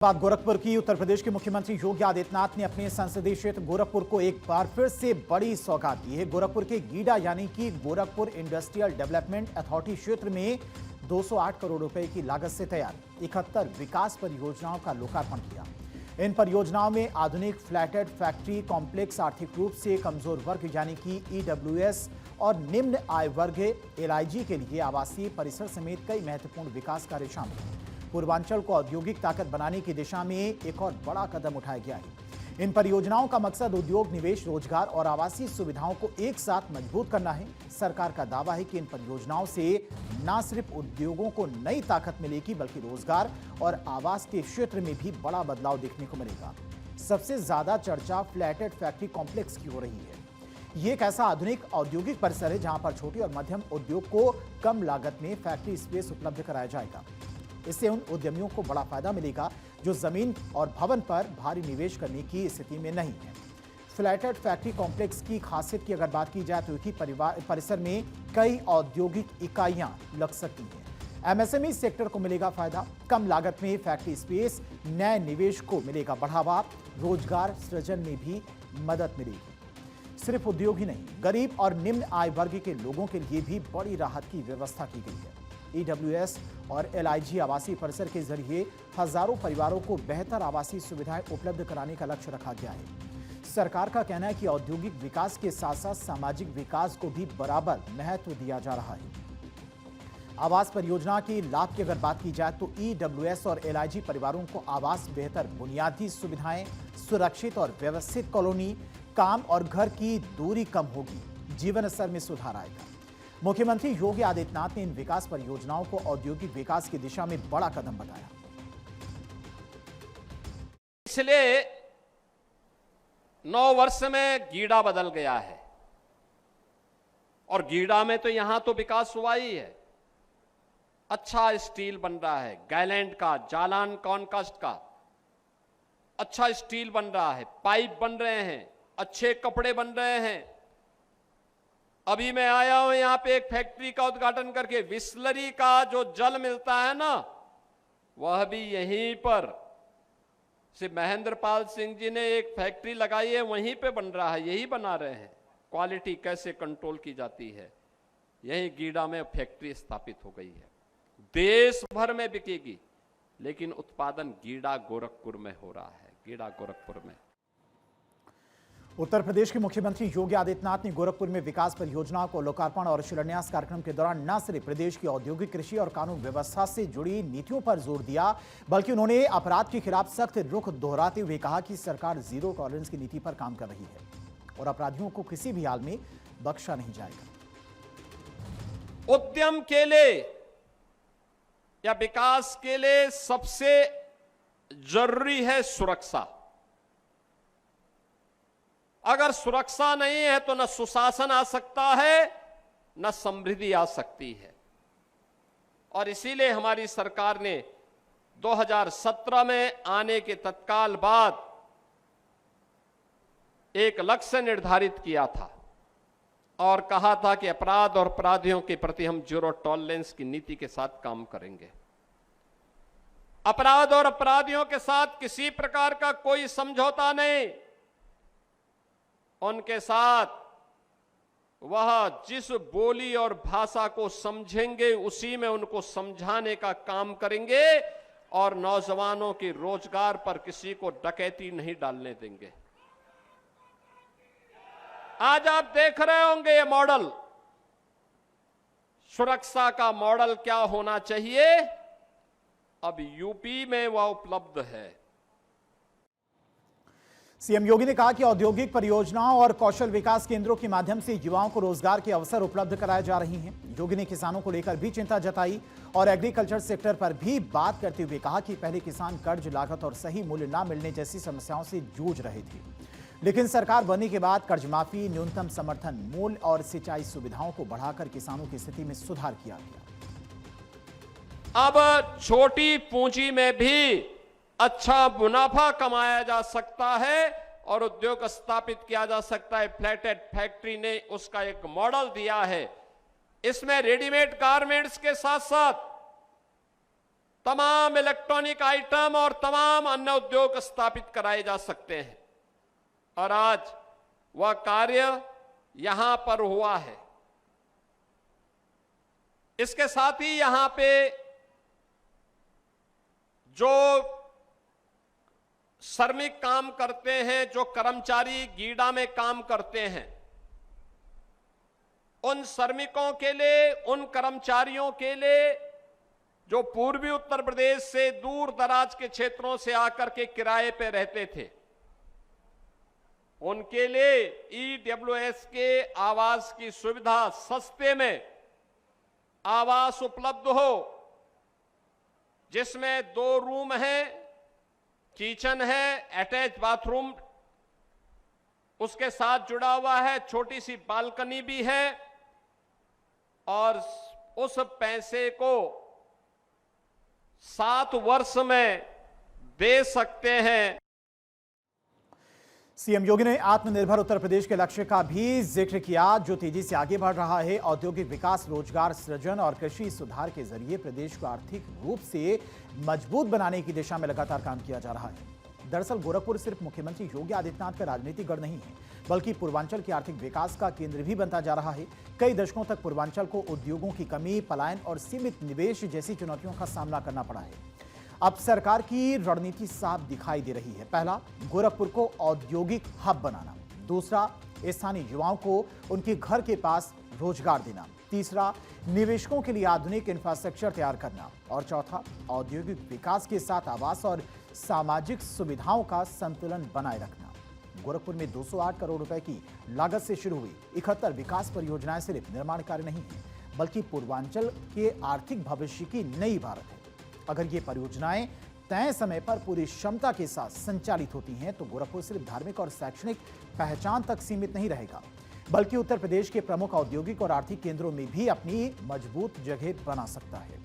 बात गोरखपुर की। उत्तर प्रदेश के मुख्यमंत्री योगी आदित्यनाथ ने अपने संसदीय क्षेत्र गोरखपुर को एक बार फिर से बड़ी सौगात दी है। गोरखपुर के गीडा यानी कि गोरखपुर इंडस्ट्रियल डेवलपमेंट अथॉरिटी क्षेत्र में 208 करोड़ रुपए की लागत से तैयार 71 विकास परियोजनाओं का लोकार्पण किया। इन परियोजनाओं में आधुनिक फ्लैटेड फैक्ट्री कॉम्प्लेक्स, आर्थिक रूप से कमजोर वर्ग यानी कि ईडब्ल्यूएस और निम्न आय वर्ग एलआईजी के लिए आवासीय परिसर समेत कई महत्वपूर्ण विकास कार्य शामिल हैं। पूर्वांचल को औद्योगिक ताकत बनाने की दिशा में एक और बड़ा कदम उठाया गया है। इन परियोजनाओं का मकसद उद्योग, निवेश, रोजगार और आवासीय सुविधाओं को एक साथ मजबूत करना है। सरकार का दावा है कि इन परियोजनाओं से न सिर्फ उद्योगों को नई ताकत मिलेगी बल्कि रोजगार और आवास के क्षेत्र में भी बड़ा बदलाव देखने को मिलेगा। सबसे ज्यादा चर्चा फ्लैटेड फैक्ट्री कॉम्प्लेक्स की हो रही है। ये एक ऐसा आधुनिक औद्योगिक परिसर है जहां पर छोटे और मध्यम उद्योग को कम लागत में फैक्ट्री स्पेस उपलब्ध कराया जाएगा। इससे उन उद्यमियों को बड़ा फायदा मिलेगा जो जमीन और भवन पर भारी निवेश करने की स्थिति में नहीं है। फ्लैटेड फैक्ट्री कॉम्प्लेक्स की खासियत की अगर बात की जाए तो एक ही परिसर में कई औद्योगिक इकाइयां लग सकती हैं। एमएसएमई सेक्टर को मिलेगा फायदा, कम लागत में फैक्ट्री स्पेस, नए निवेश को मिलेगा बढ़ावा, रोजगार सृजन में भी मदद मिलेगी। सिर्फ उद्योग ही नहीं, गरीब और निम्न आय वर्ग के लोगों के लिए भी बड़ी राहत की व्यवस्था की गई है। ईडब्ल्यूएस और एलआईजी आवासीय परिसर के जरिए हजारों परिवारों को बेहतर आवासीय सुविधाएं उपलब्ध कराने का लक्ष्य रखा गया है। सरकार का कहना है कि औद्योगिक विकास के साथ साथ सामाजिक विकास को भी बराबर महत्व दिया जा रहा है। आवास परियोजना के लाभ की अगर बात की जाए तो ईडब्ल्यूएस और एलआईजी परिवारों को आवास, बेहतर बुनियादी सुविधाएं, सुरक्षित और व्यवस्थित कॉलोनी, काम और घर की दूरी कम होगी, जीवन स्तर में सुधार आएगा। मुख्यमंत्री योगी आदित्यनाथ ने इन विकास परियोजनाओं को औद्योगिक विकास की दिशा में बड़ा कदम बताया। पिछले 9 वर्ष में गीडा बदल गया है और गीडा में तो यहां तो विकास हुआ ही है। अच्छा स्टील बन रहा है, गैलेंट का, जालान कॉनकास्ट का अच्छा स्टील बन रहा है, पाइप बन रहे हैं, अच्छे कपड़े बन रहे हैं। अभी मैं आया हूं यहां पे एक फैक्ट्री का उद्घाटन करके, बिस्लरी का जो जल मिलता है ना, वह भी यहीं पर श्री महेंद्र पाल सिंह जी ने एक फैक्ट्री लगाई है, वहीं पे बन रहा है, यही बना रहे हैं। क्वालिटी कैसे कंट्रोल की जाती है, यहीं गीडा में फैक्ट्री स्थापित हो गई है। देश भर में बिकेगी, लेकिन उत्पादन गीडा गोरखपुर में हो रहा है, गीडा गोरखपुर में। उत्तर प्रदेश के मुख्यमंत्री योगी आदित्यनाथ ने गोरखपुर में विकास परियोजनाओं को लोकार्पण और शिलान्यास कार्यक्रम के दौरान न सिर्फ प्रदेश की औद्योगिक, कृषि और कानून व्यवस्था से जुड़ी नीतियों पर जोर दिया, बल्कि उन्होंने अपराध के खिलाफ सख्त रुख दोहराते हुए कहा कि सरकार जीरो टॉलरेंस की नीति पर काम कर रही है और अपराधियों को किसी भी हाल में बख्शा नहीं जाएगा। उद्यम के लिए या विकास के लिए सबसे जरूरी है सुरक्षा। अगर सुरक्षा नहीं है तो न सुशासन आ सकता है, न समृद्धि आ सकती है। और इसीलिए हमारी सरकार ने 2017 में आने के तत्काल बाद एक लक्ष्य निर्धारित किया था और कहा था कि अपराध और अपराधियों के प्रति हम जीरो टॉलरेंस की नीति के साथ काम करेंगे। अपराध और अपराधियों के साथ किसी प्रकार का कोई समझौता नहीं। उनके साथ वह जिस बोली और भाषा को समझेंगे उसी में उनको समझाने का काम करेंगे और नौजवानों के रोजगार पर किसी को डकैती नहीं डालने देंगे। आज आप देख रहे होंगे ये मॉडल, सुरक्षा का मॉडल क्या होना चाहिए, अब यूपी में वह उपलब्ध है। सीएम योगी ने कहा कि औद्योगिक परियोजनाओं और कौशल विकास केंद्रों के माध्यम से युवाओं को रोजगार के अवसर उपलब्ध कराए जा रहे हैं। योगी ने किसानों को लेकर भी चिंता जताई और एग्रीकल्चर सेक्टर पर भी बात करते हुए कहा कि पहले किसान कर्ज लागत और सही मूल्य न मिलने जैसी समस्याओं से जूझ रहे थे, लेकिन सरकार बनने के बाद कर्ज माफी, न्यूनतम समर्थन मूल्य और सिंचाई सुविधाओं को बढ़ाकर किसानों की स्थिति में सुधार किया गया। अब छोटी पूंजी में भी अच्छा मुनाफा कमाया जा सकता है और उद्योग स्थापित किया जा सकता है। फ्लैटेड फैक्ट्री ने उसका एक मॉडल दिया है। इसमें रेडीमेड गारमेंट्स के साथ साथ तमाम इलेक्ट्रॉनिक आइटम और तमाम अन्य उद्योग स्थापित कराए जा सकते हैं और आज वह कार्य यहां पर हुआ है। इसके साथ ही यहां पे जो श्रमिक काम करते हैं, जो कर्मचारी गीडा में काम करते हैं, उन श्रमिकों के लिए, उन कर्मचारियों के लिए जो पूर्वी उत्तर प्रदेश से दूर दराज के क्षेत्रों से आकर के किराए पे रहते थे, उनके लिए ईडब्ल्यूएस के आवास की सुविधा, सस्ते में आवास उपलब्ध हो, जिसमें 2 रूम है, किचन है, अटैच बाथरूम उसके साथ जुड़ा हुआ है, छोटी सी बालकनी भी है और उस पैसे को 7 वर्ष में दे सकते हैं। सीएम योगी ने आत्मनिर्भर उत्तर प्रदेश के लक्ष्य का भी जिक्र किया, जो तेजी से आगे बढ़ रहा है। औद्योगिक विकास, रोजगार सृजन और कृषि सुधार के जरिए प्रदेश को आर्थिक रूप से मजबूत बनाने की दिशा में लगातार काम किया जा रहा है। दरअसल गोरखपुर सिर्फ मुख्यमंत्री योगी आदित्यनाथ का राजनीतिक गढ़ नहीं है, बल्कि पूर्वांचल के आर्थिक विकास का केंद्र भी बनता जा रहा है। कई दशकों तक पूर्वांचल को उद्योगों की कमी, पलायन और सीमित निवेश जैसी चुनौतियों का सामना करना पड़ा है। अब सरकार की रणनीति साफ दिखाई दे रही है। पहला, गोरखपुर को औद्योगिक हब बनाना। दूसरा, स्थानीय युवाओं को उनके घर के पास रोजगार देना। तीसरा, निवेशकों के लिए आधुनिक इंफ्रास्ट्रक्चर तैयार करना। और चौथा, औद्योगिक विकास के साथ आवास और सामाजिक सुविधाओं का संतुलन बनाए रखना। गोरखपुर में 208 करोड़ रुपए की लागत से शुरू हुई 71 विकास परियोजनाएं सिर्फ निर्माण कार्य नहीं है, बल्कि पूर्वांचल के आर्थिक भविष्य की नई इबारत है। अगर ये परियोजनाएं तय समय पर पूरी क्षमता के साथ संचालित होती हैं, तो गोरखपुर सिर्फ धार्मिक और शैक्षणिक पहचान तक सीमित नहीं रहेगा, बल्कि उत्तर प्रदेश के प्रमुख औद्योगिक और आर्थिक केंद्रों में भी अपनी मजबूत जगह बना सकता है।